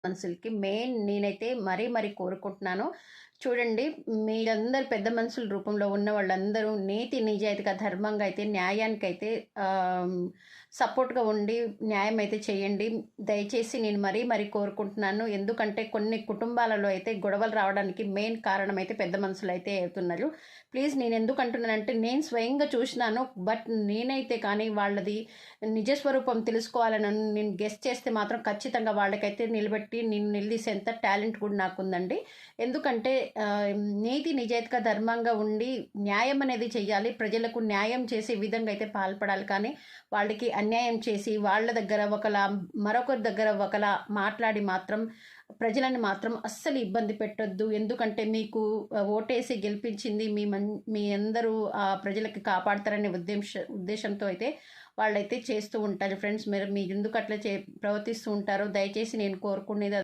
మనుషులకి మెయిన్ నేనైతే మరీ కోరుకుంటున్నాను. చూడండి, మీరందరూ పెద్ద మనుషుల రూపంలో ఉన్న వాళ్ళందరూ నీతి నిజాయితీగా ధర్మంగా అయితే న్యాయానికైతే సపోర్ట్గా ఉండి న్యాయం అయితే చేయండి. దయచేసి నేను మరీ కోరుకుంటున్నాను. ఎందుకంటే కొన్ని కుటుంబాలలో అయితే గొడవలు రావడానికి మెయిన్ కారణం అయితే పెద్ద మనుషులు అయితే అవుతున్నారు. ప్లీజ్ నేను ఎందుకు అంటున్నానంటే నేను స్వయంగా చూసినాను. బట్ నేనైతే కానీ వాళ్ళది నిజస్వరూపం తెలుసుకోవాలని నేను గెస్ట్ చేస్తే మాత్రం ఖచ్చితంగా వాళ్ళకైతే నిలబెట్టి నేను నిలదీసేంత టాలెంట్ కూడా నాకుందండి. ఎందుకంటే నీతి నిజాయితీగా ధర్మంగా ఉండి న్యాయం అనేది చెయ్యాలి. ప్రజలకు న్యాయం చేసే విధంగా అయితే పాల్పడాలి. కానీ వాళ్ళకి అన్యాయం చేసి వాళ్ళ దగ్గర ఒకలా మరొకరి దగ్గర ఒకలా మాట్లాడి మాత్రం ప్రజలను మాత్రం అస్సలు ఇబ్బంది పెట్టొద్దు. ఎందుకంటే మీకు ఓటేసి గెలిపించింది మీ అందరూ ప్రజలకి కాపాడతారనే ఉద్దేశంతో అయితే వాళ్ళైతే చేస్తూ ఉంటారు. ఫ్రెండ్స్, మీరు ఎందుకు అట్లా ప్రవర్తిస్తూ ఉంటారో దయచేసి నేను కోరుకునేది